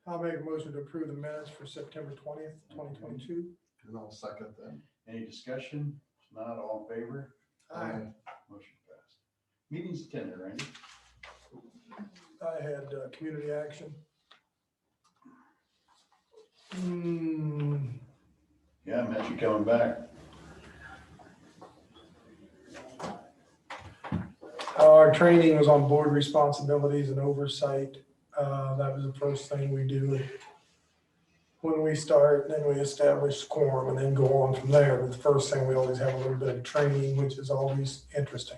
I'll make a motion to approve the minutes for September 20th, 2022. And I'll second that. Any discussion? If not, all in favor? Aye. Motion passed. Meetings attended, Randy? I had community action. Yeah, I met you coming back. Our training was on board responsibilities and oversight. That was the first thing we do when we start, then we establish quorum and then go on from there. But the first thing, we always have a little bit of training, which is always interesting.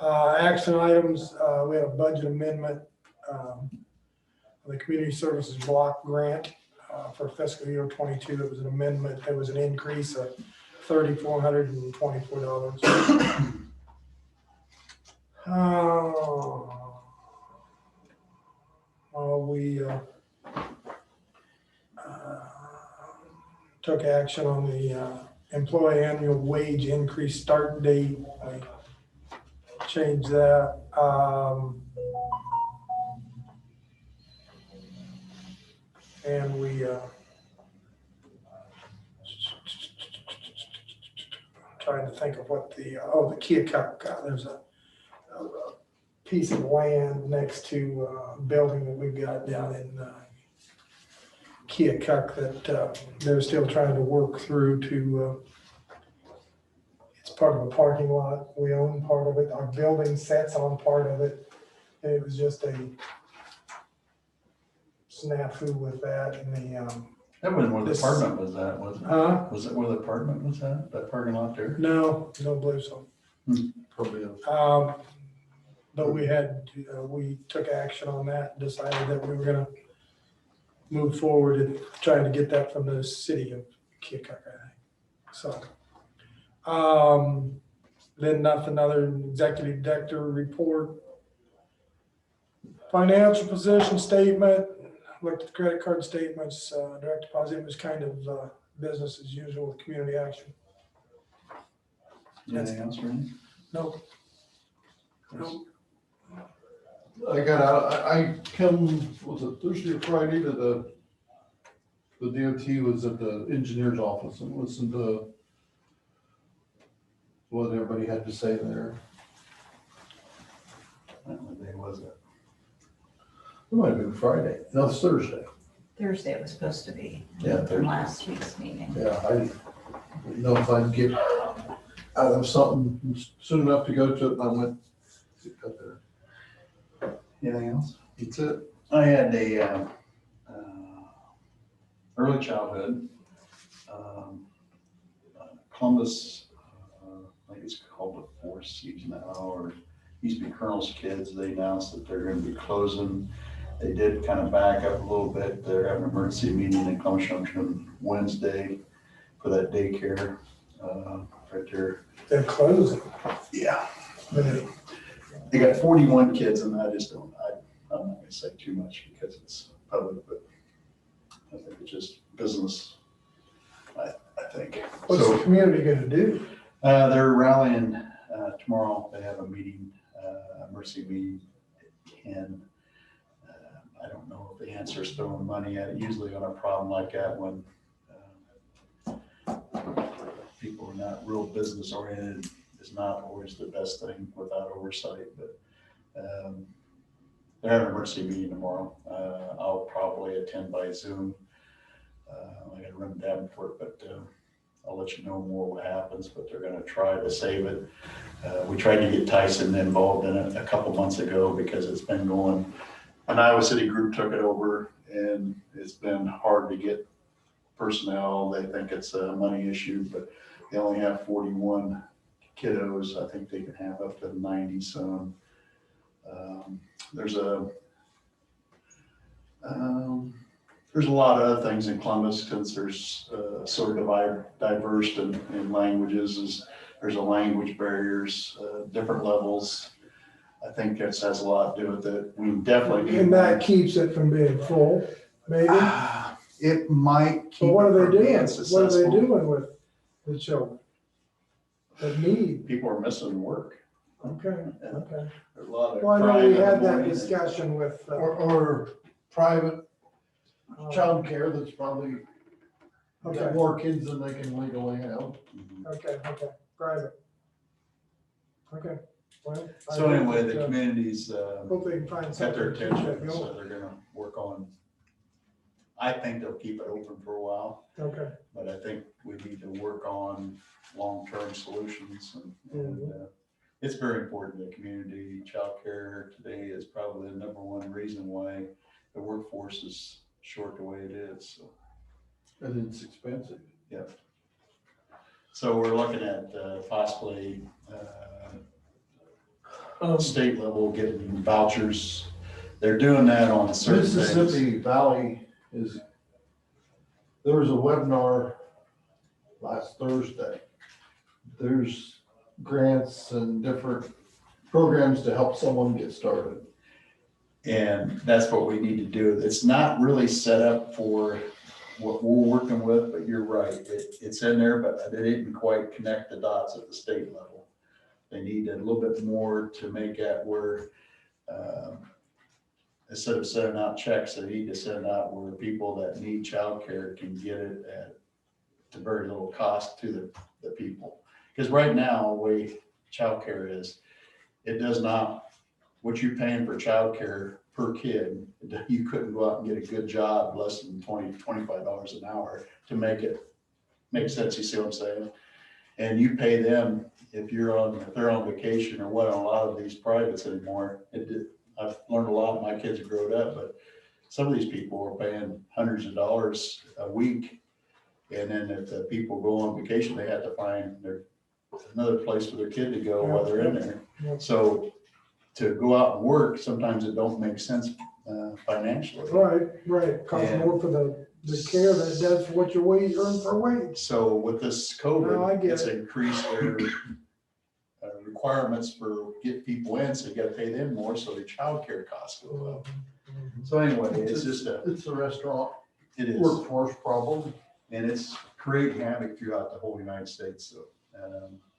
Action items, we had a budget amendment, the community services block grant for fiscal year 22. It was an amendment. There was an increase of $3,424. We took action on the employee annual wage increase start date. I changed that. And we trying to think of what the Keokuk, there's a piece of land next to a building that we've got down in Keokuk that they're still trying to work through to, it's part of a parking lot. We own part of it. Our building sets on part of it. And it was just a snafu with that and the, That wasn't where the apartment was at, was it? Was it where the apartment was at, that parking lot there? no, don't believe so. Probably. But we had, we took action on that and decided that we were gonna move forward and trying to get that from the city of Keokuk, I think. So, then nothing other than executive director report. Financial position statement, looked at the credit card statements, direct deposit was kind of business as usual with community action. Anything else, Randy? Nope. Nope. I got out, I come, was it Thursday or Friday to the DOT was at the engineer's office and listened to what everybody had to say there. What day was it? It might have been Friday. No, it's Thursday. Thursday it was supposed to be Yeah, from Thursday. last week's meeting. Yeah, I didn't know if I'd get out of something soon enough to go to it, and I went up there. Anything else? That's it. I had a early childhood, Columbus, I think it's called the Four Seas now, or used to be Colonel's Kids. They announced that they're going to be closing. They did kind of back up a little bit. They're having an emergency meeting in Columbus Junction Wednesday for that daycare right there. They're closing. Yeah. Really. They got 41 kids, and I just don't, I'm not gonna say too much because it's public, but I think it's just business, I think. What's the community gonna do? They're rallying tomorrow. They have a meeting, emergency meeting at 10. I don't know if the answer is throwing money at it. Usually on a problem like that, when people are not real business oriented, is not always the best thing without oversight, but they're having an emergency meeting tomorrow. I'll probably attend by Zoom. I got to run Davenport, but I'll let you know more what happens, but they're going to try to save it. We tried to get Tyson involved in it a couple months ago because it's been going, an Iowa City group took it over and it's been hard to get personnel. They think it's a money issue, but they only have 41 kiddos. I think they can have up to 90 some. There's a lot of other things in Columbus because there's sort of diverse in languages. There's a language barriers, different levels. I think that has a lot to do with it. We definitely. And that keeps it from being full, maybe? It might keep. But what are it they from doing? being What are they successful. doing with the children that need? People are missing work. Okay, okay. There's a lot of Well, I know crime we in the had that morning. discussion with, Or private childcare that's probably Okay, got more kids than they can legally have. okay, private. Okay, well. I So hope anyway, that, the community's, hope they can find set their something to keep that attention, so going. they're gonna work on, I think they'll keep it open for a while, Okay, but I think we need to work on long-term solutions and it's very important to the community. Childcare today is probably the number one reason why the workforce is short the way it is, so. And it's expensive. Yep. So we're looking at possibly state level getting vouchers. They're doing that on certain things. Mississippi Valley there was a webinar last Thursday. There's grants and different programs to help someone get started. And that's what we need to do. It's not really set up for what we're working with, but you're right. It's in there, but they didn't quite connect the dots at the state level. They need a little bit more to make that where, instead of sending out checks, they need to send out where people that need childcare can get it at very little cost to the people. Because right now, the way childcare is, it does not, what you're paying for childcare per kid, you couldn't go out and get a good job less than $25 an hour to make it make sense. You see what I'm saying? And you pay them if they're on vacation or what, on a lot of these privates anymore. I've learned a lot, my kids have grown up, but some of these people are paying hundreds of dollars a week. And then if the people go on vacation, they have to find another place for their kid to go while they're in there. Yeah. So to go out and work, sometimes it don't make sense financially. right, costs And- more for the care than it does for what you earn per wage. So with this No, I COVID, get it's it. increased their requirements for get people in, so you gotta pay them more, so their childcare costs go up. So anyway, it's just It's a restaurant it is, workforce problem. and it's creating havoc throughout the whole United States, so.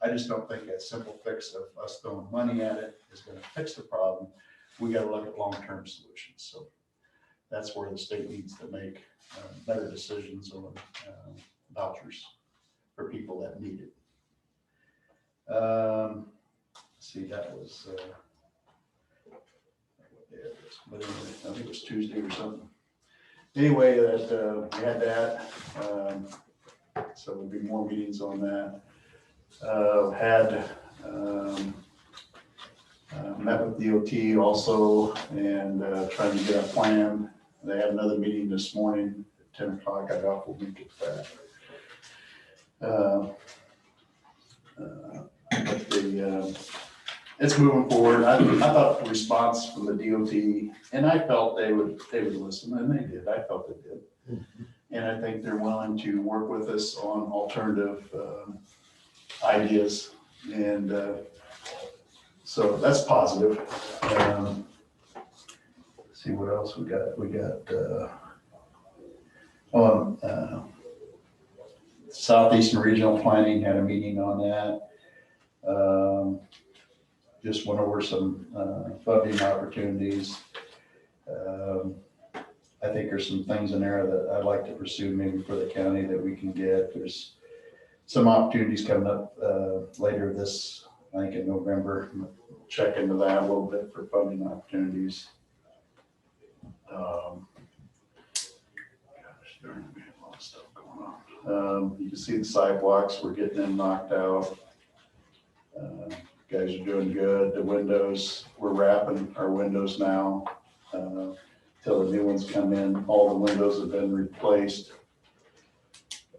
I just don't think a simple fix of us throwing money at it is gonna fix the problem. We gotta look at long-term solutions, so that's where the state needs to make better decisions on vouchers for people that need it. See, that was, what day it is, but anyway, I think it was Tuesday or something. Anyway, we had that, so there'll be more meetings on that. Met with DOT also and trying to get a plan. They had another meeting this morning at 10 o'clock. I got we'll make it back. It's moving forward. I thought the response from the DOT, and I felt they would listen, and they did. I felt they did. And I think they're willing to work with us on alternative ideas. And so that's positive. See what else we got. We got Southeastern Regional Planning had a meeting on that. Just went over some funding opportunities. I think there's some things in there that I'd like to pursue maybe for the county that we can get. There's some opportunities coming up later this, I think in November. Check into that a little bit for funding opportunities. Gosh, darn it, we have a lot of stuff going on. You can see the sidewalks, we're getting them knocked out. Guys are doing good. The windows, we're wrapping our windows now. Till the new ones come in. All the windows have been replaced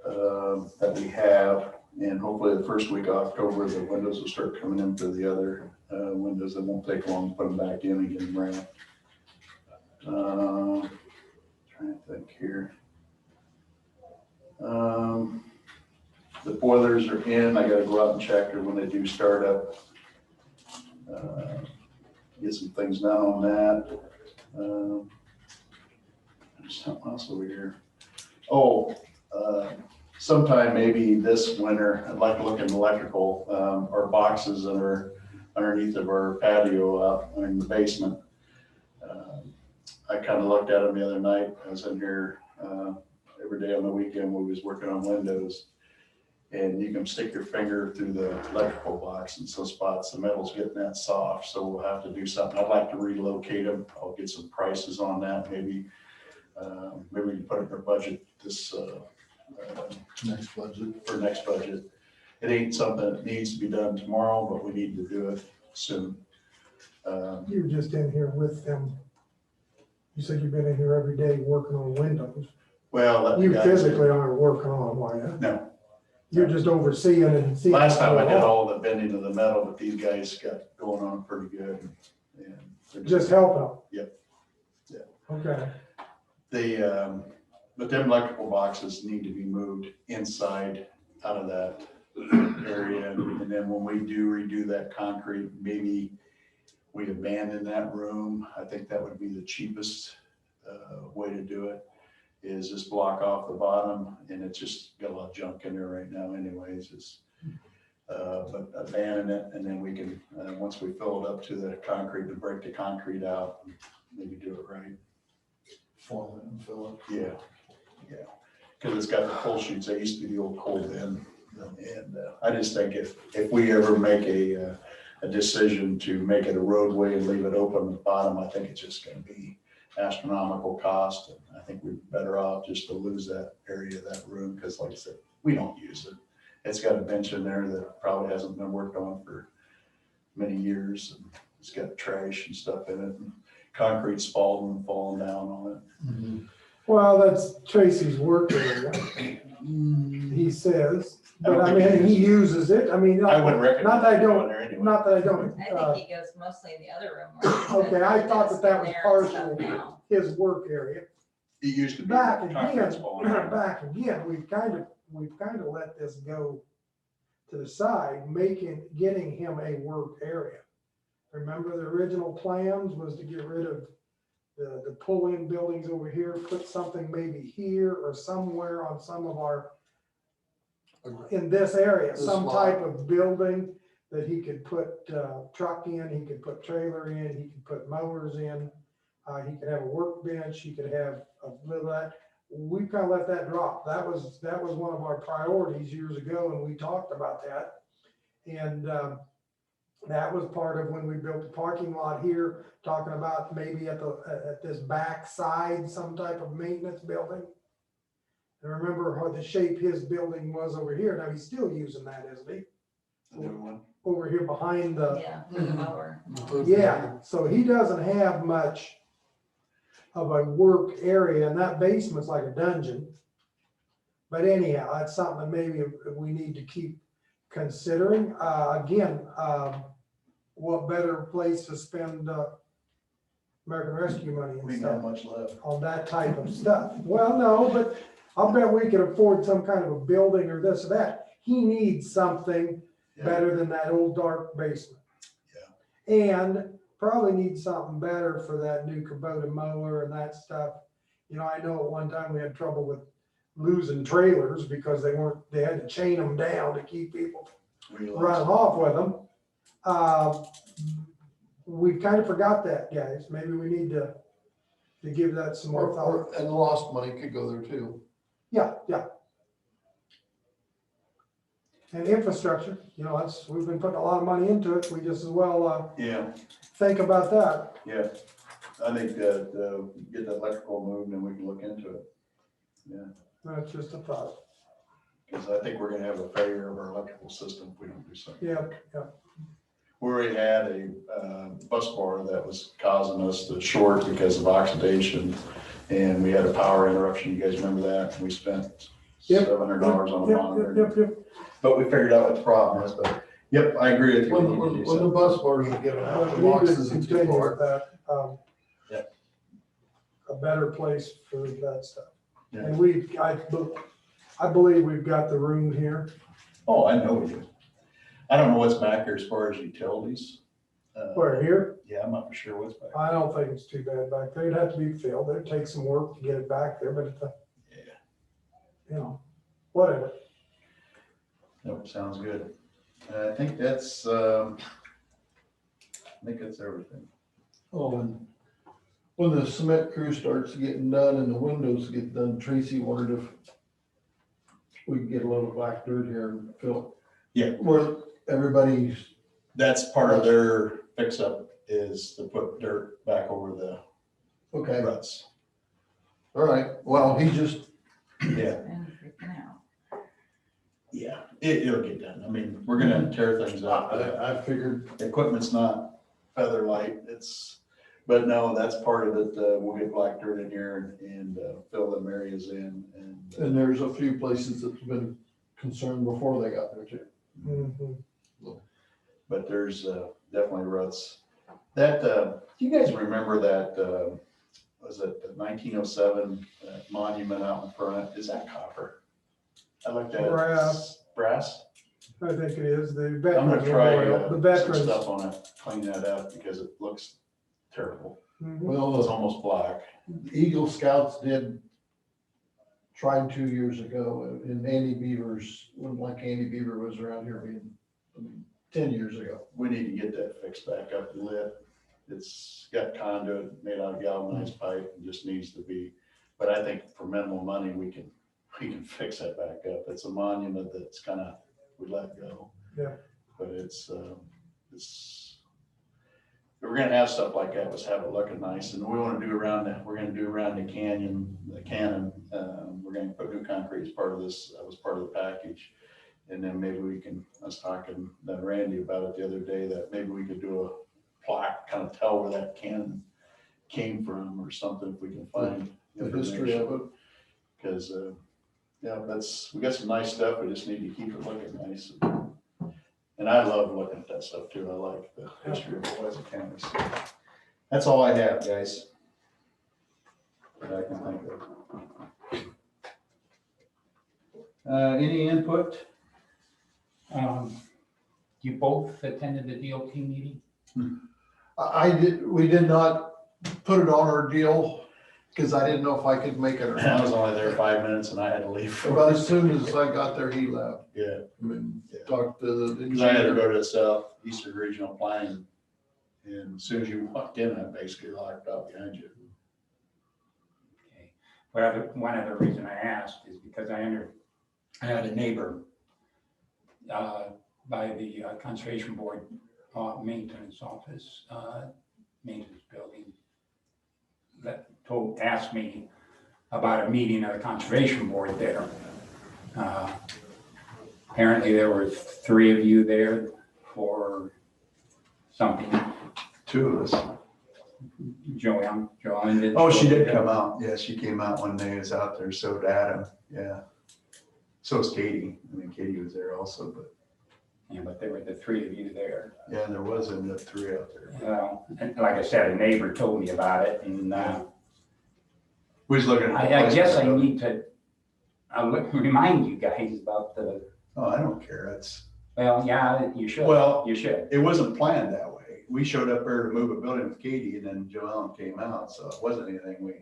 that we have. And hopefully the first week of October, the windows will start coming in for the other windows. It won't take long to put them back in and get them wrapped. Trying to think here. The boilers are in. I gotta go out and check when they do start up. Get some things done on that. There's something else over here. Oh, sometime maybe this winter, I'd like to look at electrical, our boxes that are underneath of our patio out in the basement. I kind of looked at them the other night. I was in here every day on the weekend. We was working on windows. And you can stick your finger through the electrical box in some spots. The metal's getting that soft, so we'll have to do something. I'd like to relocate them. I'll get some prices on that. Maybe we can put it in our budget this Next budget. for next budget. It ain't something that needs to be done tomorrow, but we need to do it soon. You were just in here with them. You said you've been in here every day working on windows. Well, let the You guys- physically aren't working on them, are you? No. You're just overseeing and seeing. Last time I what's did going on. all the bending of the metal, but these guys got going on pretty good. And they're Just helping them? Yep. Yeah. Okay. But them electrical boxes need to be moved inside out of that area. And then when we do redo that concrete, maybe we abandon that room. I think that would be the cheapest way to do it, is just block off the bottom, and it's just got a lot of junk in there right now anyways. But abandon it, and then we can, once we fill it up to the concrete, to break the concrete out, and maybe do it right. Form it and fill it. Yeah. Because it's got the pull shoots. That used to be the old cold bin. And I just think if we ever make a decision to make it a roadway and leave it open at the bottom, I think it's just going to be astronomical cost. And I think we're better off just to lose that area of that room, because like I said, we don't use it. It's got a bench in there that probably hasn't been worked on for many years. And it's got trash and stuff in it. And concrete's falling down on it. Mm-hmm. Well, that's Tracy's work area, he says, but I mean, he uses it, I mean. I wouldn't recommend Not that I going don't, there anyway. not that I don't, I think he goes mostly in the other room. okay, I thought that was partially now. his work area. It used to be. Back concrete's again, falling down. back again, we've kind of let this go to the side, getting him a work area. Remember the original plans was to get rid of the pull-in buildings over here, put something maybe here or somewhere on some of our, in this area, This some lot. type of building that he could put truck in, he could put trailer in, he could put mowers in, he could have a workbench, he could have a little of that. We kind of let that drop. That was one of our priorities years ago, and we talked about that. And that was part of when we built the parking lot here, talking about maybe at this back side, some type of maintenance building. And remember how the shape his building was over here. Now he's still using that, isn't he? The new one. Over here behind the, Yeah, for the mower. yeah, so he doesn't have much of a work area, and that basement's like a dungeon. But anyhow, that's something that maybe we need to keep considering. Again, what better place to spend American Rescue money We and don't have stuff much left. on that type of stuff? Well, no, but I'll bet we could afford some kind of a building or this or that. He needs something Yeah. better than that old dark basement. And probably needs something better for that new Kubota mower and that stuff. You know, I know at one time we had trouble with losing trailers because they had to chain them down to keep people running off with them. We kind of forgot that, guys. Maybe we need to give that some more thought. And lost money could go there too. Yeah. And infrastructure, you know, we've been putting a lot of money into it. We just as well Yeah, think about that. yeah. I think that get the electrical moved and we can look into it. Yeah, That's just a thought. because I think we're gonna have a failure of our electrical system if we don't do something. Yeah. We already had a bus bar that was causing us to short because of oxidation, and we had a power interruption. You guys remember that? We spent Yep. $700 on a monitor. Yep. But we figured out what the problem is, but, yep, I agree with you. We need to do When the something. bus bars are given out, But the we need boxes to are too continue with far. that. Yeah. A better place for that stuff. Yeah. And I believe we've got the room here. Oh, I know we do. I don't know what's back there as far as utilities. Where, here? Yeah, I'm not for sure what's back. I don't think it's too bad back there. It'd have to be filled. It'd take some work to get it back there, but Yeah, you know, whatever. nope, sounds good. I think that's everything. Oh, and when the cement crew starts getting done and the windows get done, Tracy wondered if we could get a little black dirt here and fill. Yeah. Where everybody's, That's part of their fix up is to put dirt back over the okay, ruts. all right, well, he just, Yeah, And freaking out. yeah, it'll get done. I mean, we're gonna tear things up. I figured, The equipment's not feather light, but no, that's part of it. We'll get black dirt in here and fill them areas in and there's a few places that's been concerned before they got there too. Mhm. but there's definitely ruts. That, do you guys remember that, was it the 1907 monument out in front? Is that copper? I looked at it. Brass. Brass? I think it is the I'm veterans gonna try memorial, the some veterans. stuff on it, clean that up because it looks terrible. Mhm. Well, It's almost black. Eagle Scouts did try 2 years ago, and Andy Beaver's, when like Andy Beaver was around here being, 10 years ago. We need to get that fixed back up and lit. It's got conduit made out of galvanized pipe and just needs to be, but I think for minimal money, we can fix that back up. It's a monument that's kind of, we let go. Yeah. But it's, if we're gonna have stuff like that, let's have it looking nice, and we wanna do we're gonna do around the cannon, we're gonna put new concrete as part of this, that was part of the package. And then maybe we can, I was talking to Randy about it the other day, that maybe we could do a plaque, kind of tell where that cannon came from or something, if we can find The history of it. because, yeah, we got some nice stuff, we just need to keep it looking nice. And I love looking at that stuff too, I like the history of Louisa County. So that's all I have, guys. That I can think of. Any input? You both attended the DOT meeting? We did not put it on our deal, because I didn't know if I could make it or I was not. only there 5 minutes and I had to leave. But as soon as I got there, he left. Yeah, I mean, Yeah. talked to the because I had to engineer. go to the Southeastern Regional Planning, and as soon as you walked in, I basically locked up behind you. Okay. One other reason I asked is because I had a neighbor by the Conservation Board maintenance office, maintenance building, that asked me about a meeting of the Conservation Board there. Apparently there were 3 of you there for something. 2 of us. Joanne did. Oh, she did come out. Yeah, she came out one day, was out there, so did Adam, yeah. So was Katie. I mean, Katie was there also, but Yeah, but there were the 3 of you there. yeah, there was ended up 3 out there. Well, and like I said, a neighbor told me about it, and We was looking at. the I place guess for I the- need to remind you guys about Oh, I don't care. well, yeah, you should. Well- You should. It wasn't planned that way. We showed up there to move a building with Katie, and then Joellen came out, so it wasn't anything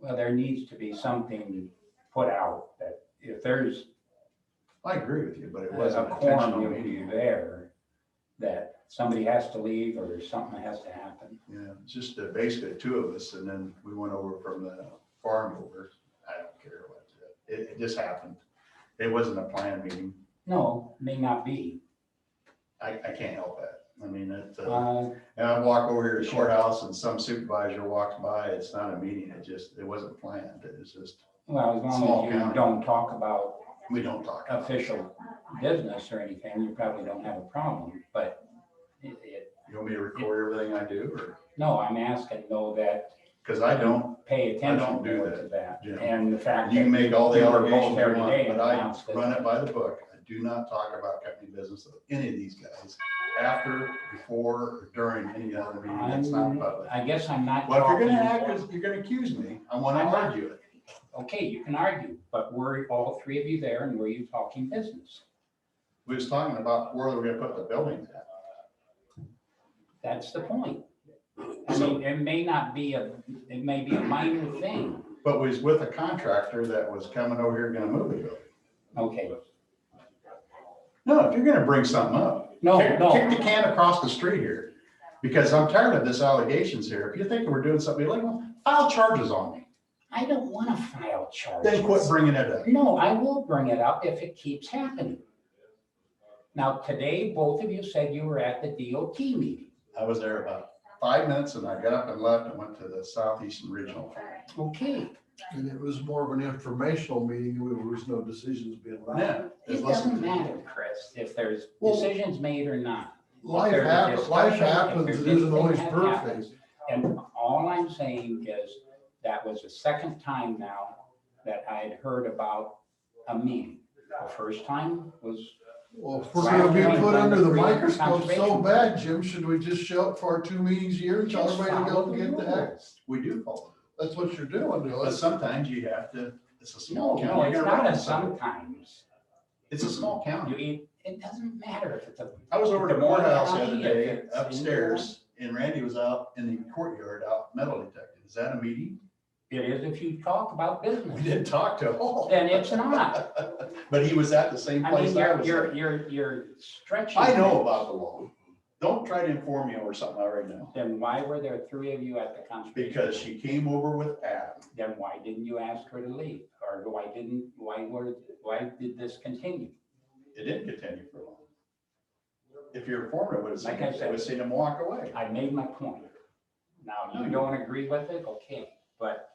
Well, there needs to be something put out that if there's I agree with you, but it a wasn't quorum intentional you'll be meeting. there, that somebody has to leave or something has to happen. Yeah, it's just basically 2 of us, and then we went over from the farm over. I don't care what, it just happened. It wasn't a planned meeting. No, may not be. I can't help that. I mean, Uh, and I walk over here to the courthouse and some supervisor walks by, it's not a meeting, it wasn't planned, it was just, Well, as Small long as you county. don't talk about we don't talk. about it. official business or anything, you probably don't have a problem, but You want me to record everything I do, or, no, I'm asking though that because I don't, pay attention don't do more that, to that. Jim. And the fact you can that make all the we were both allegations there you want, today but I announced that- run it by the book. I do not talk about company business of any of these guys, after, before, or during any other meeting, that's not public. I guess I'm not. Well, if you're gonna talking- act, you're gonna accuse me, I wanna I'm not. argue it. Okay, you can argue, but were all 3 of you there and were you talking business? We was talking about where we're gonna put the buildings at. That's the point. I mean, it may be a minor thing. But we was with a contractor that was coming over here and gonna move the building. Okay, No, if you're gonna bring something up, no, kick the no, can across the street here. Because I'm tired of this allegations here. If you're thinking we're doing something illegal, file charges on me. I don't want to file charges. Then quit bringing it up. No, I will bring it up if it keeps happening. Now, today, both of you said you were at the DOT meeting. I was there about 5 minutes and I got up and left and went to the Southeastern Regional. Okay, And it was more of an informational meeting, there was no decisions being made. Yeah. it doesn't matter, Chris, if there's Well, decisions made or not. Life There's a happens, life discussion, if happens, there's it isn't always anything that perfect. happens. And all I'm saying is that was the second time now that I had heard about a meeting. The first time was, Well, if we're gonna be put under the microscope so bad, Jim, should we just show up for our 2 meetings a year and tell just everybody to follow go the get that? rules. We do follow. That's what you're doing, But Lewis. sometimes you have to, it's a No, small county. no, it's you're not gonna a run something. sometimes. It's a small county. It doesn't matter if it's a. I was over at the The more courthouse the other county, day if it's upstairs and Randy was out in the courtyard out metal detecting. Is that a meeting? It is if you talk about We business. didn't talk to all. Then it's not. But he was at the same I place mean, I was. you're stretching. I know things. about the law. Don't try to inform me over something I already know. Then why were there 3 of you at the conservation? Because she came over with Adam. Then why didn't you ask her to leave? Or why did this continue? It didn't continue for long. If you're informative, would have Like seen, I said. I would have seen him walk away. I made my point. Now, you don't agree with it, okay, but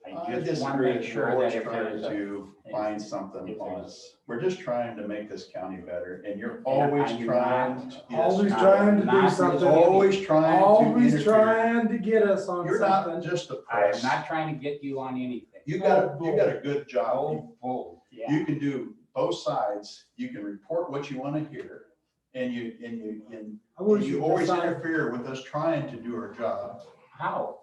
I just want to make sure that if trying there's a. to find something if on there's- us. We're just trying to make this county better and you're Yeah, always I'm trying. not- yes, Always not- trying to do not something. really- Always trying to Always interfere. trying to get us on You're not something. just a I press. am not trying to get you on anything. You got a good job. Oh, bull, yeah. You can do both sides. You can report what you want to hear. And I wish you you always decided, interfere with us trying to do our job. How?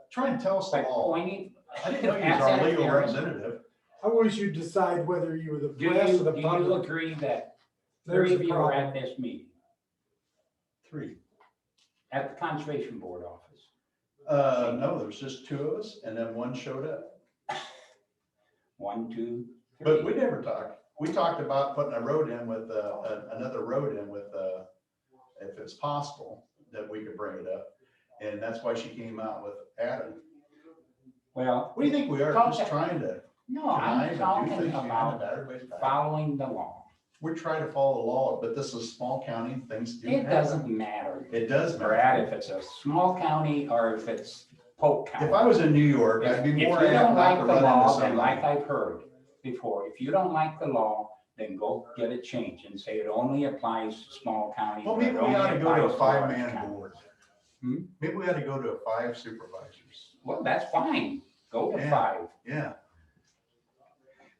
Try and tell us the By law. pointing. I didn't know you was our legal representative. I wish you'd decide whether you were the Do press or you, the do you public. agree that There's 3 a of you were problem. at this meeting, 3. at the Conservation Board office? No, there was just 2 of us and then 1 showed up. 1, 2, 3. But we never talked. We talked about putting a road in with, another road in with, if it's possible, that we could bring it up. And that's why she came out with Adam. Well, What do you think we are, Talk just to- trying to no, connive I'm and do talking things behind about everybody's back? following the law. We're trying to follow the law, but this is a small county, things do It happen. doesn't matter, It does Brad, matter. if it's a small county or if it's Polk County. If I was in New York, If I'd be if more you apt don't not like to the run law, into then like somebody. I've heard before, if you don't like the law, then go get it changed and say it only applies to small counties. Well, or maybe it we only ought to go to a applies large 5-man counties. board. Hmm? Maybe we ought to go to 5 supervisors. Well, that's fine, go to Yeah. 5. Yeah.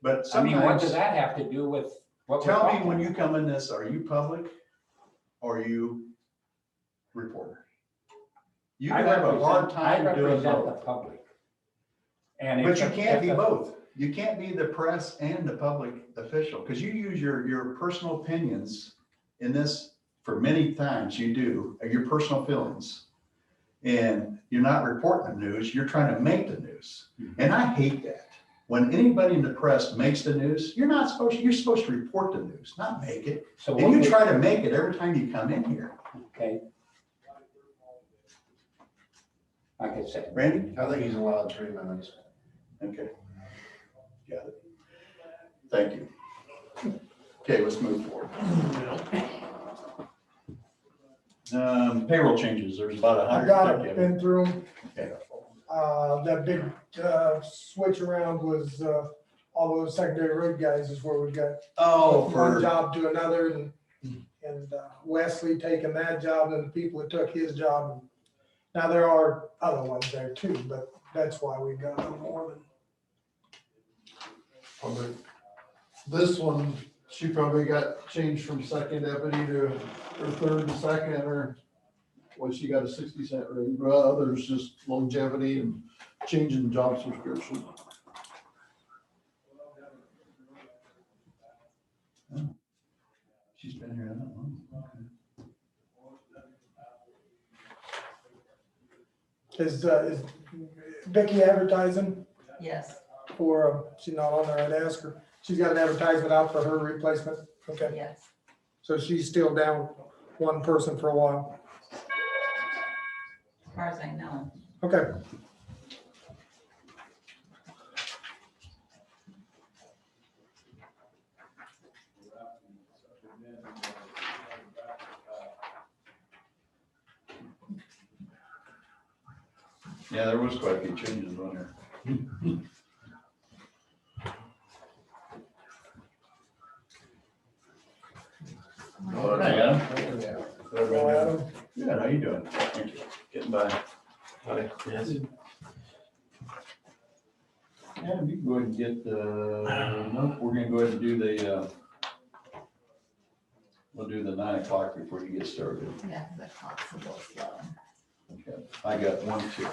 But I mean, what does sometimes, that have to do with what we're tell me talking when you about? come in this, are you public or are you reporter? You I can have a hard represent- I time doing represent the both. public. And But if you the- can't if be the- both. You can't be the press and the public official, because you use your personal opinions in this for many times you do, your personal feelings. And you're not reporting the news, you're trying to make the news. And I hate that. When anybody in the press makes the news, you're supposed to report the news, not make it. So And what you we- try to make it every time you come in here. Okay. Like I said, Randy? I think he's allowed 3 minutes. Okay. Got it. Thank you. Okay, let's move forward. Payroll changes, there's about I got 150 it, of them. been through 'em. Okay. That big, switch around was, all those secondary road guys is where we got Oh, one for, job to another and Wesley taking that job and the people that took his job. Now, there are other ones there too, but that's why we got them more than. Probably- This one, she probably got changed from second deputy to, or third and second, or what, she got a 60-cent raise, but others just longevity and changing job subscription. she's been here, I don't know. Okay. Is Vicky advertising Yes, for, she's not on there, I'd ask her. She's got an advertisement out for her replacement. Okay, yes. so she's still down one person for a while. far as I know. Okay. Yeah, there was quite a few changes on there. Oh, Hi, Adam. Well, Adam, Good, how you doing? Thank you. Getting by. Yes. Adam, you can go ahead and get the, no, we're gonna go ahead and do the, we'll do the 9 o'clock before you get started. Yeah, the clock's a little slow. Okay, I got 1, 2.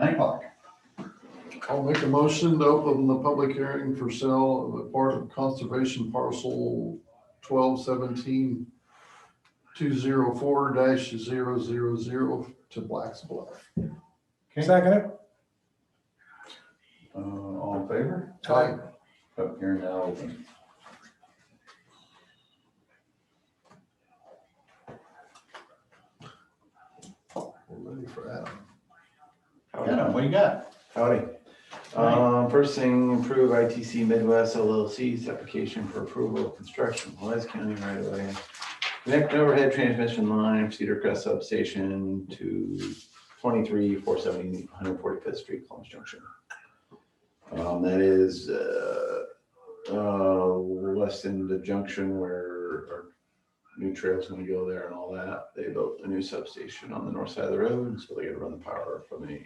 9 o'clock. I'll make a motion to open the public hearing for sale of a part of conservation parcel 1217-204-000 to Black's Bluff. Okay. second it? All in favor? Aye. Public hearing now open. We're ready for Adam. Adam, what you got? Howdy. First thing, approve ITC Midwest LLC's application for approval of construction, Wise County right away. Connect an overhead transmission line, Cedar Crest substation to 23-470 145th Street, Columbus Junction. That is west in the junction where our new trail's gonna go there and all that. They built a new substation on the north side of the road, so they gotta run the power from the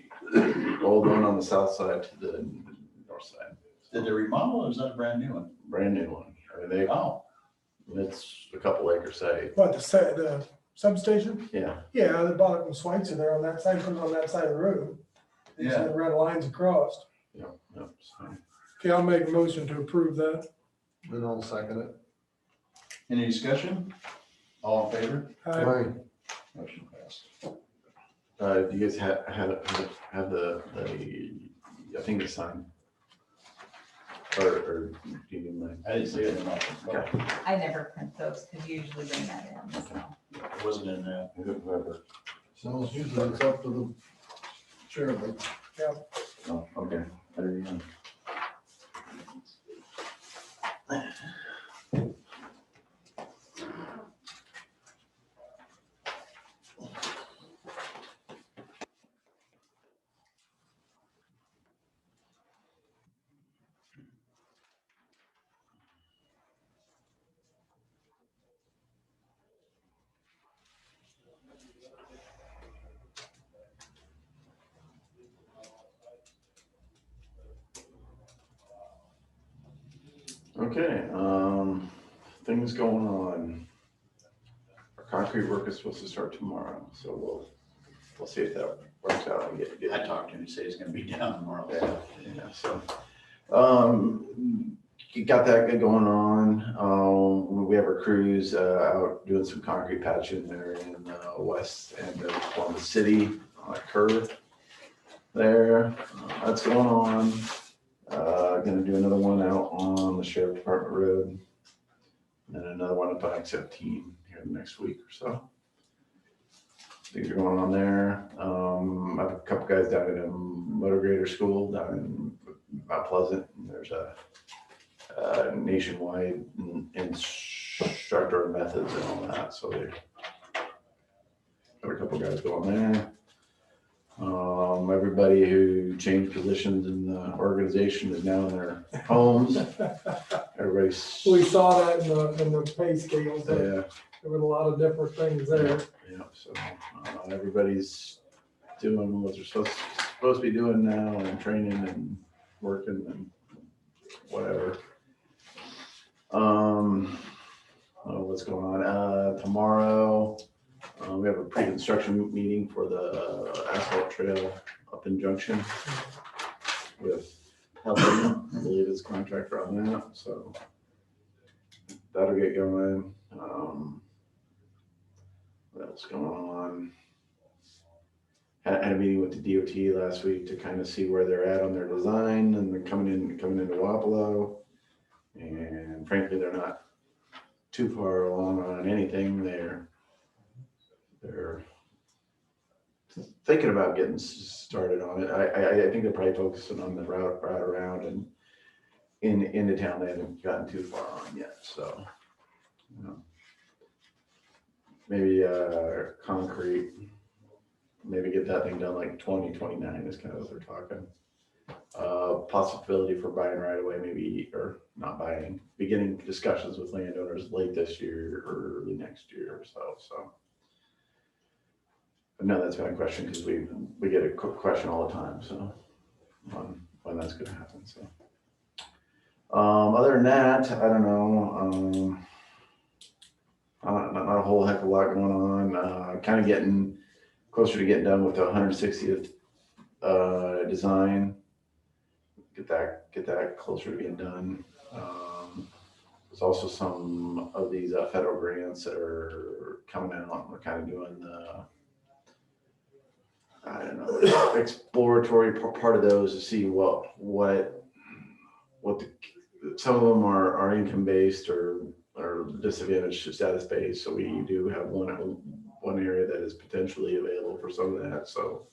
old one on the south side to the north side. Did they remodel or is that a brand new one? Brand new one. I mean, Oh, it's a couple acre site. What, the substation? Yeah. Yeah, they bought it from Schweitzer there on that side, comes on that side of the road. They just Yeah. had red lines across. Yeah. Yep, so. Okay, I'll make a motion to approve that. Then I'll second it. any discussion? All in favor? Aye. Motion passed. Do you guys have the, I think it's signed? Or do you need mine? I didn't see it in my, Okay. I never print those because you usually bring that in, so. it wasn't in that. Whoever. So it's usually it's up to the chairman. Oh, okay. I didn't even. Okay, things going on. Our concrete work is supposed to start tomorrow, so we'll see if that works out and get. I talked to him, he said he's gonna be down tomorrow. Yeah, so, you got that good going on. We have our crews, out doing some concrete patching there in, west end of Columbus City, on a curve there. That's going on. Gonna do another one out on the Sheriff Department Road. And another one up on X-17 here in the next week or so. Things are going on there. I have a couple guys down at a motor grader school down in Mount Pleasant. And there's a nationwide instructor methods and all that. So they got a couple guys going there. Everybody who changed positions in the organization is now in their homes. Everybody's. We saw that in the pay scales, that Yeah. there were a lot of different things there. Yeah, so everybody's doing what they're supposed to be doing now and training and working and whatever. What's going on? Tomorrow, we have a pre-construction meeting for the asphalt trail up in Junction with Helen, I believe is contractor on that, so that'll get going. What else going on? Had a meeting with the DOT last week to kind of see where they're at on their design, and they're coming into Wapello. And frankly, they're not too far along on anything. They're thinking about getting started on it. I think they're probably focusing on the route around and into town. They haven't gotten too far on yet, so. You know, maybe concrete, maybe get that thing done like 2029 is kind of what they're talking. Possibility for buying right away, maybe, or not buying, beginning discussions with landowners late this year or early next year or so. So, but no, that's been a question because we get a question all the time. So, when that's going to happen. So, other than that, I don't know. Not a whole heck of a lot going on. Kind of getting closer to getting done with the 160th design. Get that closer to being done. There's also some of these federal grants that are coming out. We're kind of doing the, I don't know, exploratory part of those to see what some of them are income based or disadvantaged status based. So we do have one area that is potentially available for some of that. So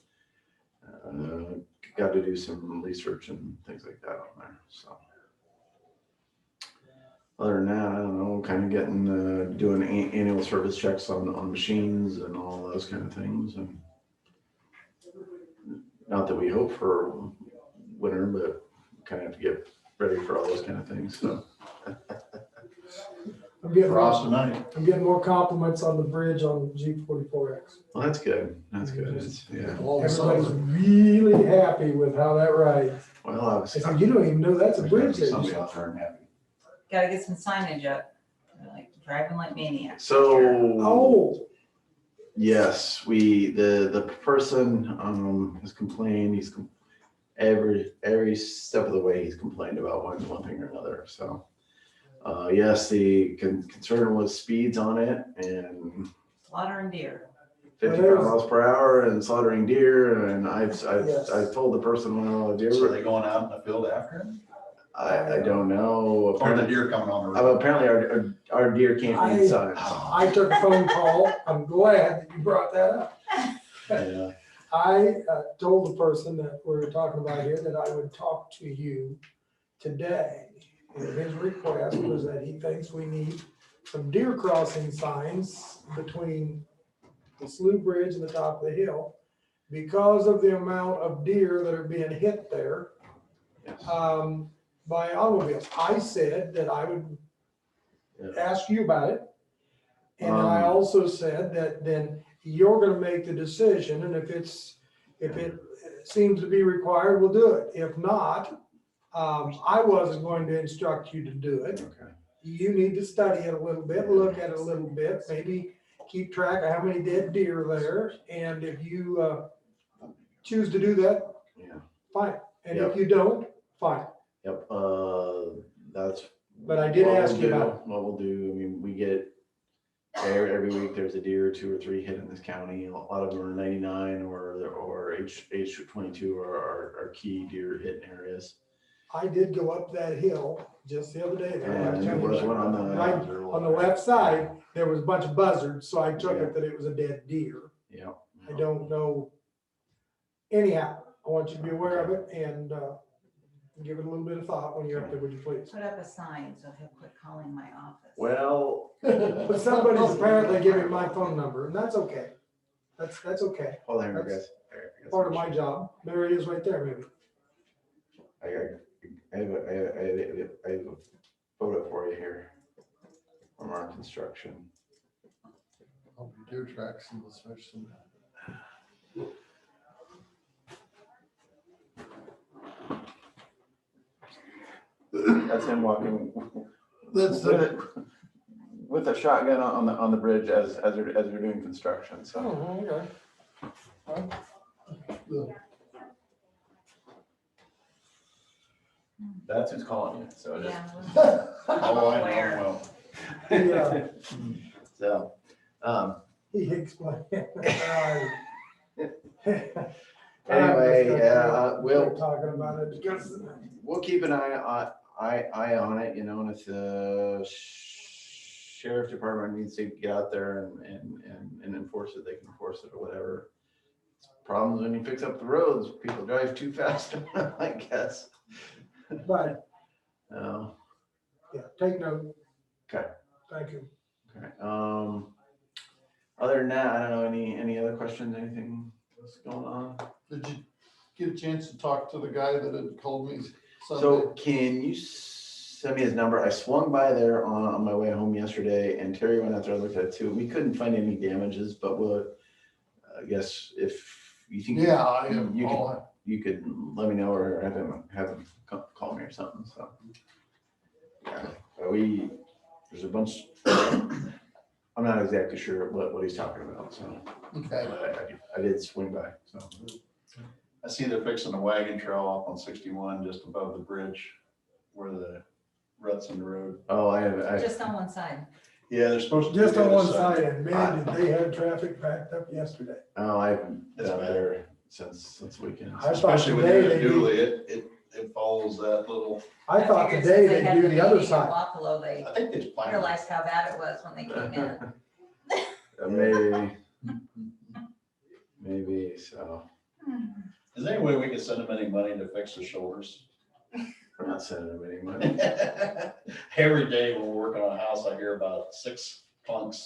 got to do some research and things like that on there. So other than that, I don't know, kind of getting doing annual service checks on machines and all those kind of things. And not that we hope for winter, but kind of have to get ready for all those kind of things. So. I'm getting Frost tonight. I'm getting more compliments on the bridge on G44X. Well, that's good. That's good. Yeah. Everybody's really happy with how that rides. Well, I I was. said, you don't even know that's a bridge there. Somebody out there happy. Gotta get some signage up, they're like driving like maniacs. So. Oh, Yes, the person has complained. Every step of the way he's complained about one thing or another. So. Yes, the concern was speeds on it and Slaughtering deer. 55 miles per hour and slaughtering deer. And I've Yes. told the person, well, deer. So are they going out in the field after him? I don't know. Or the deer coming on the road? Apparently our deer can't be inside. I took a phone call. I'm glad that you brought that up. Yeah. I told the person that we're talking about here that I would talk to you today. And his request was that he thinks we need some deer crossing signs between the slough bridge and the top of the hill because of the amount of deer that are being hit there Yes. by automobiles. I said that I would ask you about it. And then I also said that then you're gonna make the decision, and if it seems to be required, we'll do it. If not, I wasn't going to instruct you to do it. Okay. You need to study it a little bit, look at it a little bit, maybe keep track of how many dead deer are there. And if you choose to do that, Yeah. fine. And Yep. if you don't, fine. Yep. That's. But I did what ask we'll you do- about What we'll do. I mean, we get every week there's a deer or 2 or 3 hit in this county. A lot of them are 99 or age 22 are key deer hitting areas. I did go up that hill just the other day. And there was one on the Right on the left side, there was a bunch of buzzards, so I took it that it was a dead deer. Yeah. I don't know. Anyhow, I want you to be aware of it and give it a little bit of thought when you're up there, would you please? Put up a sign so he'll quit calling my office. Well, But somebody's apparently giving my phone number, and that's okay. That's okay. hold on, guys. Part of my job. There it is right there, maybe. I have a photo for you here from our construction. Hope your deer tracks and let's finish some. That's him walking That's with a shotgun on the bridge as they're doing construction. So Oh, okay. that's who's calling you. So it is. Yeah. Oh, I Where? know, Yeah, So he explained. anyway, yeah, We're we'll talking about it because keep an eye on it. You know, and if the sheriff department needs to get out there and enforce it, they can enforce it or whatever. Problems when you fix up the roads, people drive too fast, I guess. But, No, yeah, take note. Okay. Thank you. okay. Other than that, I don't know, any other questions, anything that's going on? Did you get a chance to talk to the guy that had called me Sunday? So can you send me his number? I swung by there on my way home yesterday and Terry went out there and looked at it too. We couldn't find any damages, but I guess if you think. Yeah, I am. You could let me know or have him call me or something, so. Yeah, there's a bunch, I'm not exactly sure what he's talking about, so. Okay. But I did swing by, so. I see they're fixing a wagon trail off on 61 just above the bridge where the ruts in the road. Oh, I Just on one side. Yeah, they're supposed to. Just do on the one other side, and man, did they have traffic backed up yesterday. I haven't It's been bad. there since weekend. I thought Especially when today you're they in Dooley, it follows that little, I thought figured today since they'd had do the the other meeting in side. Wapello, they I think it's planned. realized how bad it was when they came in. Maybe so. Is there any way we can send them any money to fix the shoulders? I'm not sending him any money. Every day when we're working on a house, I hear about 6 clunks.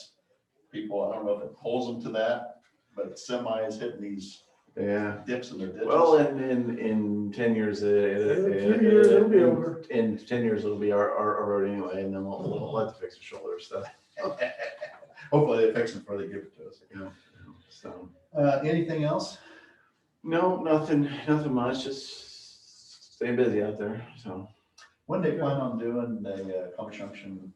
People, I don't know if it pulls them to that, but semis hitting these Yeah. dips in their ditches. Well, in 10 years, In a few years, it'll be over. In 10 years, it'll be our road anyway, and then we'll have to fix the shoulder stuff. Hopefully they fix it before they give it to us. Yeah. So, Anything else? no, nothing much, just staying busy out there, so. When they plan on doing the pump junction,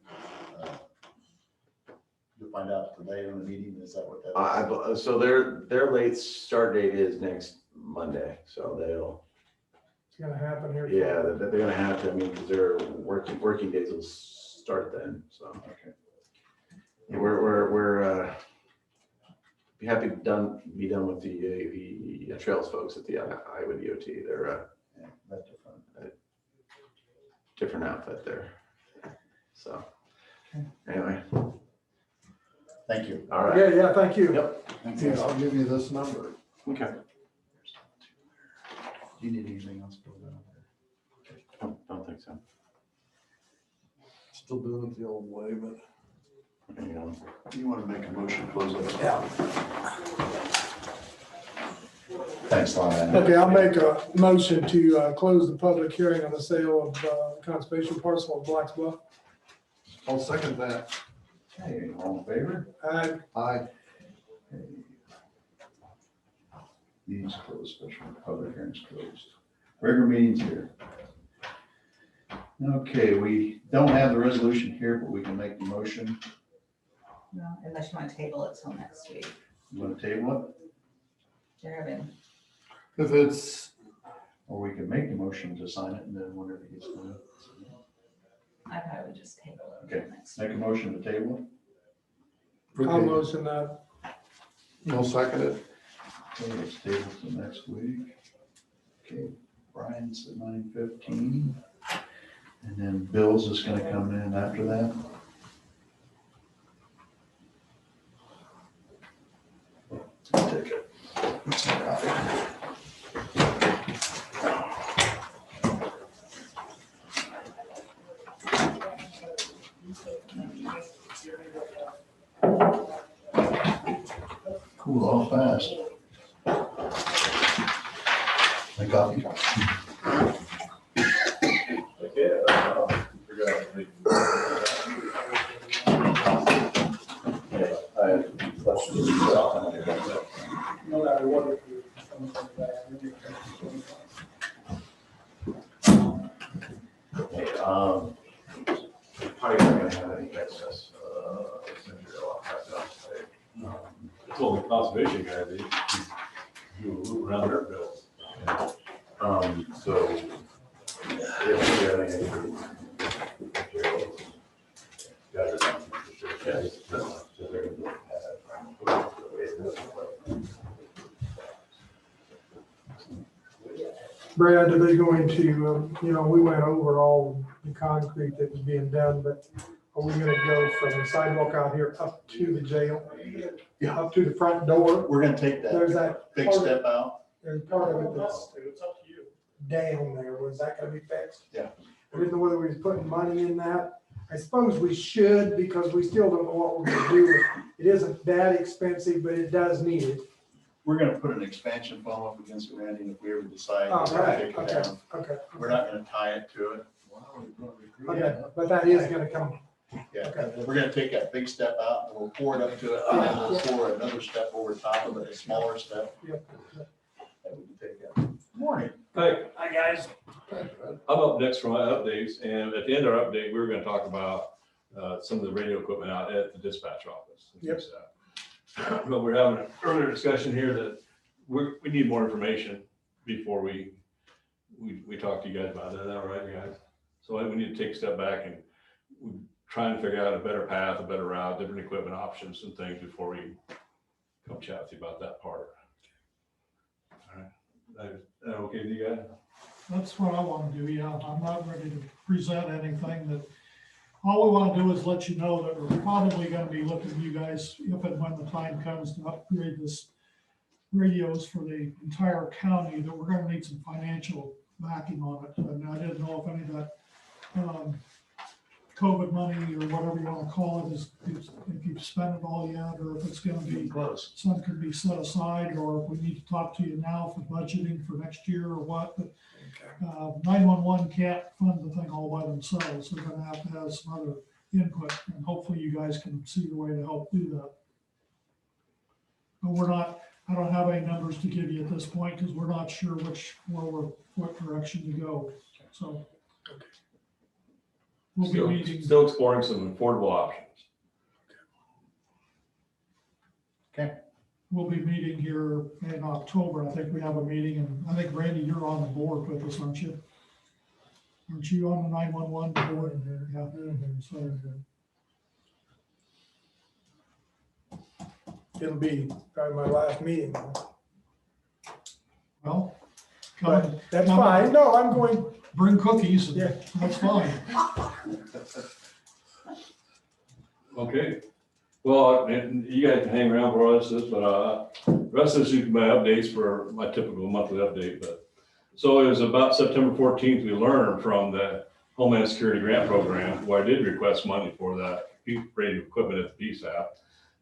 you'll find out today on the meeting, is that what that is? So their late start date is next Monday, so It's gonna happen here. yeah, they're gonna have to, I mean, because their working days will start then, so. Okay. Yeah, we're be happy to be done with the trails folks at the Iowa DOT. They're Yeah, that's different. different outfit there. So anyway, Thank you. all right. Yeah, thank you. Yep. Yeah, I'll give you this number. Okay. Do you need anything else filled out? Don't think so. Still doing it the old way, but. Hang on. You want to make a motion to close it? Yeah. Thanks, Lon. Okay, I'll make a motion to close the public hearing on the sale of conservation parcel of Black's Bluff. I'll second that. Hey, all in favor? Aye. Meeting's closed, special public hearing's closed. Regular meeting's here. Okay, we don't have the resolution here, but we can make the motion. No, unless you want to table it till next week. You want to table it? They're having, If it's, Or we can make the motion to sign it and then whenever it gets done. I probably would just table it Okay. till next Make week. a motion to table I'll okay, motion that. I'll second it. it. Okay, it's tabled till next week. Okay, Brian's at 9:15. And then Bill's is gonna come in after that. Take it. Cool off fast. My copy. Probably not gonna have any excess, material off that dump site. It's only conservation guy, they do a loop around their bills. So. If we have any materials, guys are not sure, yes, so they're gonna have. Brad, are they going to, we went over all the concrete that was being done, but are we gonna go from the sidewalk out here up to the jail? Yeah. up to the front door. We're gonna take There's that that big part of- step out. There's part of it that's It's up to you. down there. Was that gonna be fixed? Yeah. I didn't know whether we was putting money in that. I suppose we should, because we still don't know what we're gonna do. It isn't that expensive, but it does need it. We're gonna put an expansion funnel up against the landing if we ever decide Oh, to right, take it okay, down. okay. We're not gonna tie it to it. Okay, but that is gonna come. Yeah, Okay. we're gonna take that big step out and we'll pour it up to it, and then we'll pour another step over top of it, a smaller step. Yep. That we can take out. Morning. Hi guys. I'm up next for my updates, and at the end of our update, we were gonna talk about some of the radio equipment out at the dispatch office. Yep. But we're having an earlier discussion here that we need more information before we talk to you guys about that. Is that all right, guys? So I think we need to take a step back and we try and figure out a better path, a better route, different equipment options and things before we come chat with you about that part. All right. Is that okay with you guys? That's what I want to do, yeah. I'm not ready to present anything that, all we want to do is let you know that we're probably going to be looking at you guys if and when the time comes to upgrade this radios for the entire county, that we're going to need some financial backing on it. And I didn't know if any of that COVID money or whatever you want to call it is, if you've spent it all yet, or if it's going to be Close. some could be set aside, or if we need to talk to you now for budgeting for next year or what, but 911 can't fund the thing all by themselves. They're gonna have some other input, and hopefully you guys can see the way to help do that. But I don't have any numbers to give you at this point, because we're not sure what direction to go, so. We'll be meeting. Still exploring some affordable options. We'll be meeting here in October. I think we have a meeting, and I think Randy, you're on the board with us, aren't you? Aren't you on the 911 board? Yeah. So, It'll be probably my last meeting. well, But come, that's fine. No, I'm going, bring cookies, and Yeah. that's fine. Okay, well, and you guys can hang around for all this, but the rest of this is my updates for my typical monthly update, but. So it was about September 14th, we learned from the Homeland Security Grant Program, where I did request money for that radio equipment at the PSAP,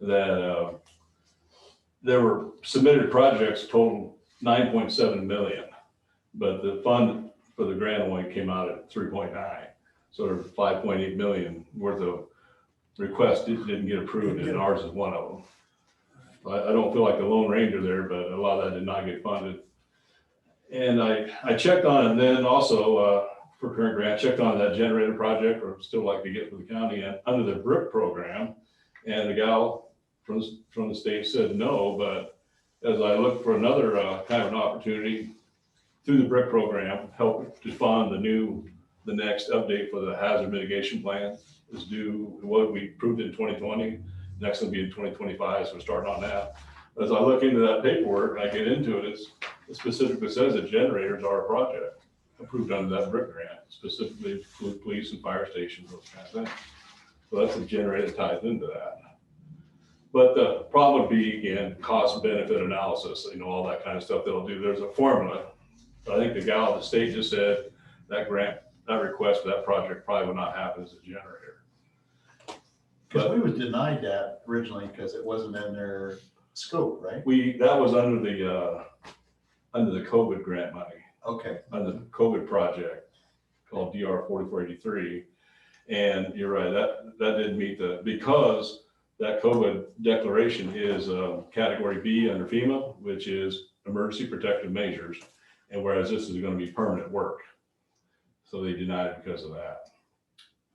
that there were submitted projects total 9.7 million, but the fund for the grant only came out at 3.9. So there's 5.8 million worth of requests didn't get approved, and ours is one of them. I don't feel like the Lone Ranger there, but a lot of that did not get funded. And I checked on it, and then also for current grant, checked on that generator project, or still like to get for the county, and under the BRIC program. And the gal from the state said no, but as I looked for another kind of an opportunity through the BRIC program, help to fund the next update for the hazard mitigation plan is due, what we approved in 2020, next will be in 2025, so we're starting on that. As I look into that paperwork and I get into it, it specifically says that generators are a project approved under that BRIC grant, specifically police and fire stations, those kind of things. So that's a generator that ties into that. But the problem would be, again, cost benefit analysis, all that kind of stuff they'll do. There's a formula. But I think the gal at the state just said that grant, that request for that project probably would not happen as a generator. Because we was denied that originally because it wasn't in their scope, right? That was under the COVID grant money, Okay. under the COVID project called DR 4483. And you're right, that didn't meet because that COVID declaration is category B under FEMA, which is emergency protective measures. And whereas this is going to be permanent work. So they denied it because of that.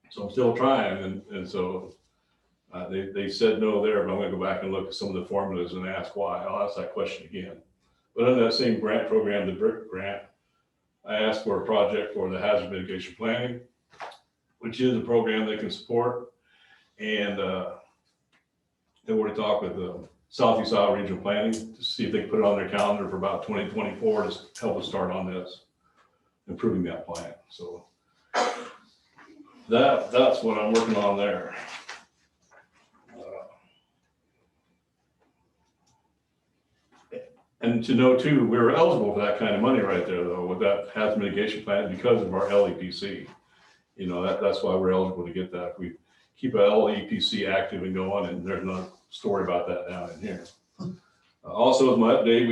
So I'm still trying. And so they said no there, but I'm going to go back and look at some of the formulas and ask why. I'll ask that question again. But under that same grant program, the BRIC grant, I asked for a project for the hazard mitigation planning, which is a program they can support. And they were to talk with the Southeast Iowa Regional Planning to see if they can put it on their calendar for about 2024 to help us start on this, improving that plan. So that's what I'm working on there. And to know too, we were eligible for that kind of money right there though, with that hazard mitigation plan because of our LEPC. You know, that's why we're eligible to get that. If we keep our LEPC active and going, and there's no story about that down in here. Also, as my update,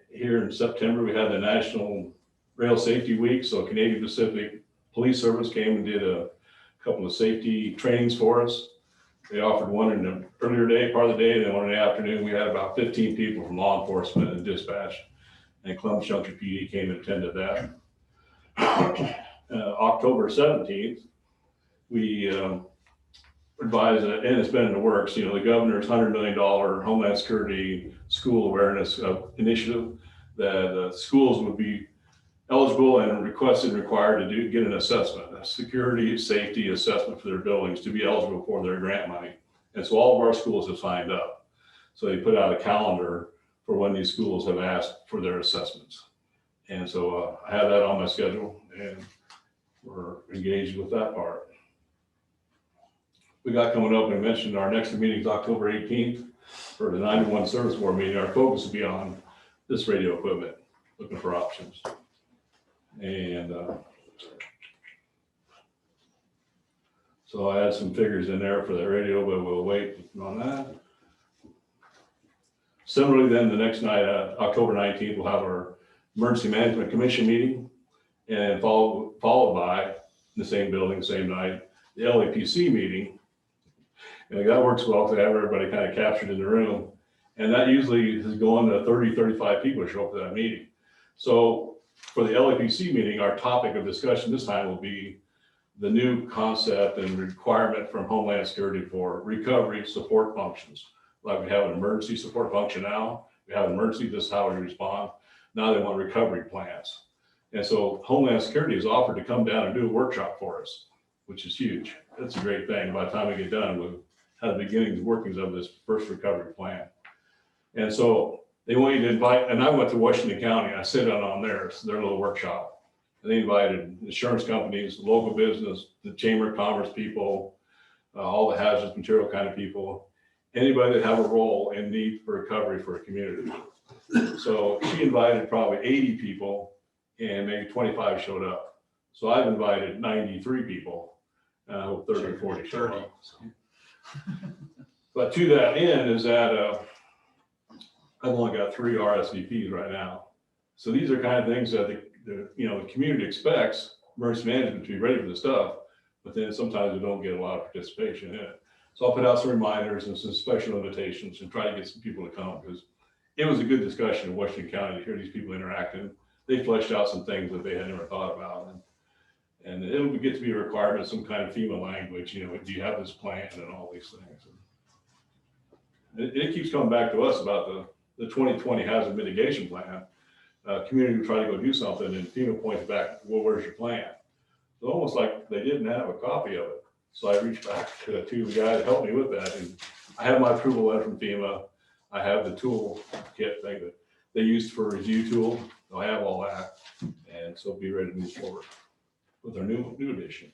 here in September, we had the National Rail Safety Week. So Canadian Pacific Police Service came and did a couple of safety trainings for us. They offered one in the earlier day, part of the day, and then one in the afternoon. We had about 15 people from law enforcement and dispatch, and Columbus Junction PD came and attended that. October 17th, we advised, and it's been in the works, you know, the governor's $100 million Homeland Security School Awareness Initiative, that schools would be eligible and requested and required to get an assessment, a security safety assessment for their buildings to be eligible for their grant money. And so all of our schools have signed up. So they put out a calendar for when these schools have asked for their assessments. And so I have that on my schedule, and we're engaged with that part. We got coming up, and mentioned our next meeting is October 18th for the 911 service board meeting. Our focus will be on this radio equipment, looking for options. And so I had some figures in there for the radio, but we'll wait on that. Similarly, then the next night, October 19th, we'll have our Emergency Management Commission meeting, and followed by, in the same building, same night, the LAPC meeting. And that works well to have everybody kind of captured in the room. And that usually is going to 30, 35 people show up to that meeting. So for the LAPC meeting, our topic of discussion this time will be the new concept and requirement from Homeland Security for recovery support functions. Like we have an emergency support function now, we have an emergency, this is how we respond. Now they want recovery plans. And so Homeland Security has offered to come down and do a workshop for us, which is huge. That's a great thing. By the time we get done, we'll have the beginnings and workings of this first recovery plan. And so they want you to invite, and I went to Washington County, I sit on their little workshop. And they invited insurance companies, local business, the Chamber of Commerce people, all the hazardous material kind of people, anybody that have a role in need for recovery for a community. So she invited probably 80 people, and maybe 25 showed up. So I've invited 93 people, 30 or 40 showed up. But to that end is that I've only got 3 RSVPs right now. So these are kind of things that the community expects emergency management to be ready for the stuff, but then sometimes we don't get a lot of participation in it. So I'll put out some reminders and some special invitations and try to get some people to come, because it was a good discussion in Washington County to hear these people interacting. They fleshed out some things that they had never thought about. And it would get to be a requirement of some kind of FEMA language, do you have this plan and all these things. And it keeps coming back to us about the 2020 hazard mitigation plan. Community would try to go do something, and FEMA points back, well, where's your plan? It's almost like they didn't have a copy of it. So I reached back to the guy that helped me with that. And I have my approval letter from FEMA. I have the tool kit thing that they used for a review tool. So I have all that. And so be ready to move forward with our new edition.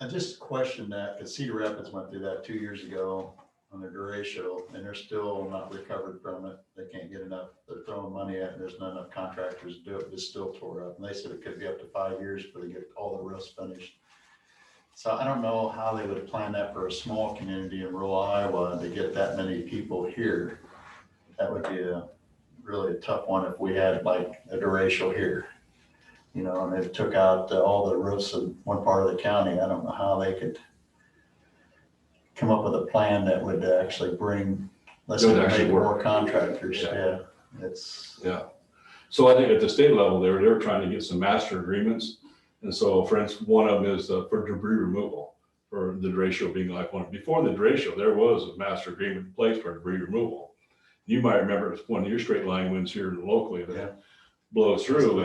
I just questioned that, because Cedar Rapids went through that 2 years ago on their derecho, and they're still not recovered from it. They can't get enough. They're throwing money at it. There's not enough contractors to do it. It's still tore up. And they said it could be up to 5 years before they get all the roofs finished. So I don't know how they would plan that for a small community in rural Iowa to get that many people here. That would be really a tough one if we had like a derecho here, and it took out all the roofs in one part of the county. I don't know how they could come up with a plan that would actually bring, let's say, maybe more contractors. Yeah. So I think at the state level, they're trying to get some master agreements. And so, for instance, one of them is for debris removal, for the derecho being like one. Before the derecho, there was a master agreement in place for debris removal. You might remember one of your straight line winds here locally that blows through.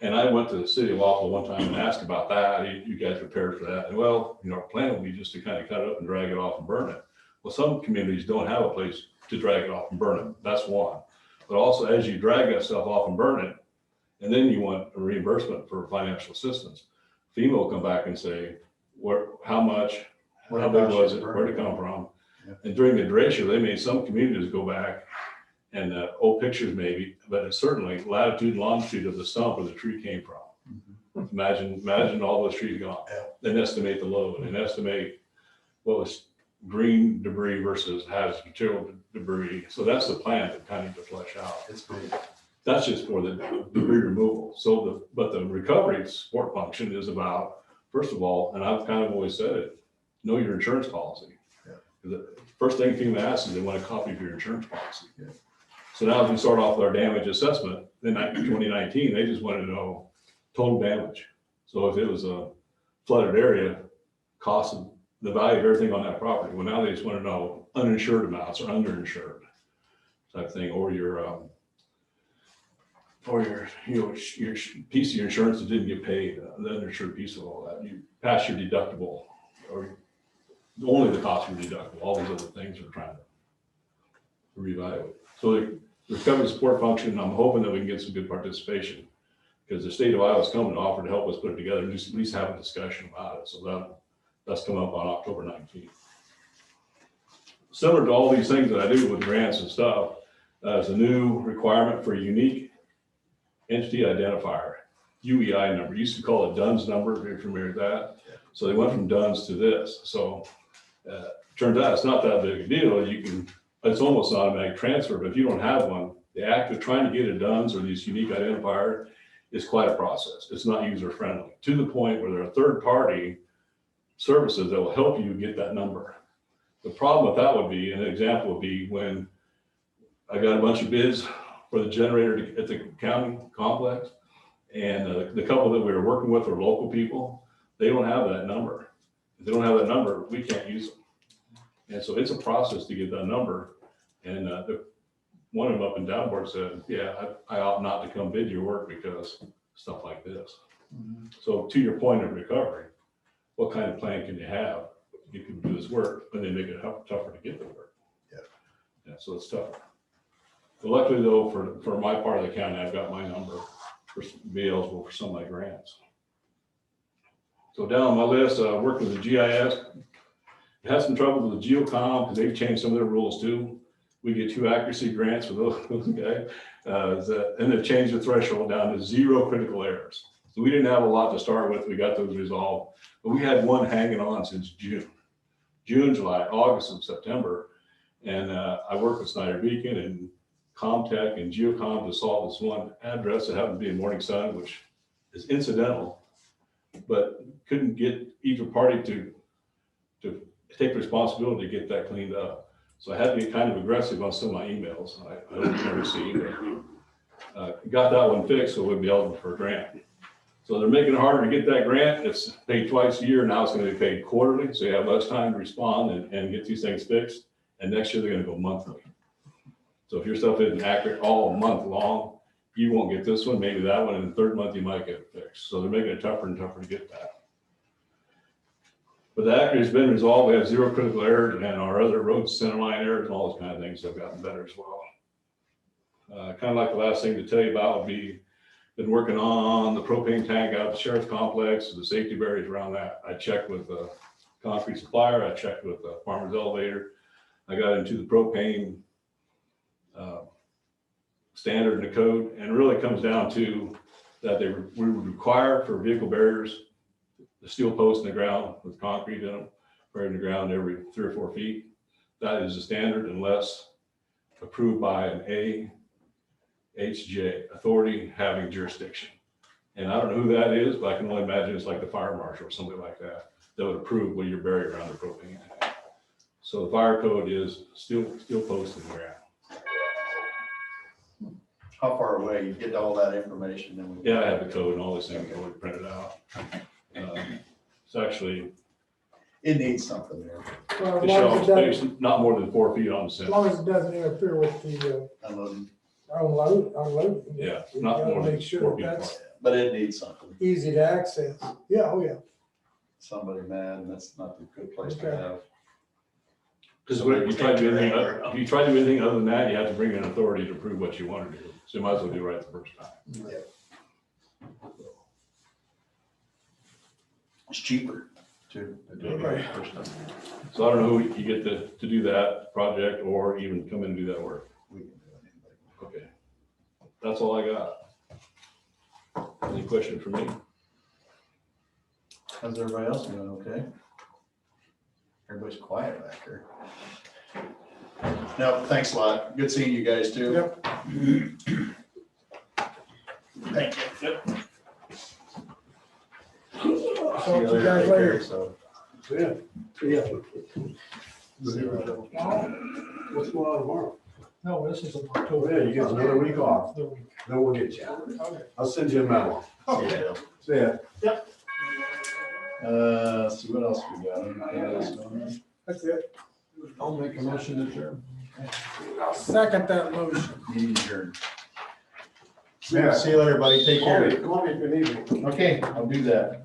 And I went to the city of Wausau one time and asked about that. You guys prepared for that? And well, our plan would be just to kind of cut it up and drag it off and burn it. Well, some communities don't have a place to drag it off and burn it. That's one. But also, as you drag that stuff off and burn it, and then you want a reimbursement for financial assistance, FEMA will come back and say, how much, how big was it, where'd it come from? And during the derecho, they made some communities go back and old pictures maybe, but it's certainly latitude and longitude of the stump where the tree came from. Imagine all those trees gone. Then estimate the load and estimate what was green debris versus hazardous material debris. So that's the plan that kind of need to flesh out. It's big. That's just for the debris removal. So but the recovery support function is about, first of all, and I've kind of always said it, know your insurance policy. Yeah. The first thing FEMA asks is they want a copy of your insurance policy. Yeah. So now as we start off with our damage assessment, in 2019, they just wanted to know total damage. So if it was a flooded area, cost of the value of everything on that property. Well, now they just want to know uninsured amounts or underinsured type thing, or your your piece of your insurance that didn't get paid, the uninsured piece of all that. You pass your deductible, or only the cost of your deductible. All these other things are trying to reevaluate. So the recovery support function, I'm hoping that we can get some good participation, because the state of Iowa is coming to offer to help us put it together, and just at least have a discussion about it. So that's coming up on October 19th. Similar to all these things that I do with grants and stuff, there's a new requirement for a unique entity identifier, UEI number. Used to call it DUNS number, if you're familiar with that. So they went from DUNS to this. So turns out it's not that big a deal. It's almost an automatic transfer, but if you don't have one, the act of trying to get a DUNS or this unique identifier is quite a process. It's not user friendly, to the point where there are third party services that will help you get that number. The problem with that would be, an example would be when I got a bunch of bids for the generator at the county complex, and the couple that we were working with are local people. They don't have that number. If they don't have that number, we can't use them. And so it's a process to get that number. And one of them up in Downport said, yeah, I ought not to come bid your work because stuff like this. So to your point of recovery, what kind of plan can you have? You can do this work, but they make it tougher to get the work. Yeah, so it's tougher. But luckily though, for my part of the county, I've got my number for be eligible for some of my grants. So down on my list, working with the GIS, had some trouble with the geocom because they've changed some of their rules too. We get 2 accuracy grants for those guys, and they've changed the threshold down to 0 critical errors. So we didn't have a lot to start with. We got those resolved, but we had one hanging on since June, July, August, and September. And I worked with Snyder Beacon and Comtech and Geocom to solve this one address that happened to be in Morning Sun, which is incidental, but couldn't get either party to take responsibility to get that cleaned up. So I had to get kind of aggressive on some of my emails. I don't never see, but got that one fixed, so we'll be eligible for a grant. So they're making it harder to get that grant. It's paid twice a year. Now it's going to be paid quarterly, so you have less time to respond and get these things fixed. And next year they're going to go monthly. So if your stuff isn't accurate all month long, you won't get this one, maybe that one, and the third month you might get it fixed. So they're making it tougher and tougher to get that. But the accuracy has been resolved. We have 0 critical errors, and our other road center line errors and all those kind of things have gotten better as well. Kind of like the last thing to tell you about would be, been working on the propane tank out at the sheriff's complex, the safety barriers around that. I checked with the concrete supplier. I checked with the farmer's elevator. I got into the propane standard in the code, and it really comes down to that we would require for vehicle barriers the steel post in the ground with concrete in them, buried in the ground every 3 or 4 feet. That is the standard unless approved by an AHJ, authority having jurisdiction. And I don't know who that is, but I can only imagine it's like the fire marshal or somebody like that would approve when you're buried around the propane. So the fire code is steel post in the ground. How far away? You get all that information then? Yeah, I have the code and all these things already printed out. It's actually, It needs something there. Well, it shows space not more than 4 feet on the as center. long as it doesn't interfere with the Unloading. unloading. Yeah, You not gotta more than make sure 4 feet that's apart. But it needs something. easy to access. Yeah, oh yeah. Somebody mad, and that's not a good place to Okay. have. Because if you try to do anything other than that, you have to bring an authority to prove what you want to do. So you might as well do it right the first time. It's cheaper. too. Okay. So I don't know who you get to do that project or even come in and do that work. We can do it. Okay. That's all I got. Any question for me? How's everybody else doing? Okay? Everybody's quiet back here. No, thanks a lot. Good seeing you guys too. Yep. Thank you. Yep. Talk to you guys later. So. Yeah. Yeah. Zero. What's going on tomorrow? No, this is in Oh, October. yeah, you get another week off. The week. Then we'll get you. Okay. I'll send you a memo. Yeah. See ya. See what else we got? Anything else going on? That's it. I'll make a motion to adjourn. I'll second that motion. Meeting adjourned. Yeah. See you later, buddy. Take Call care. me if you need me. Okay, I'll do that.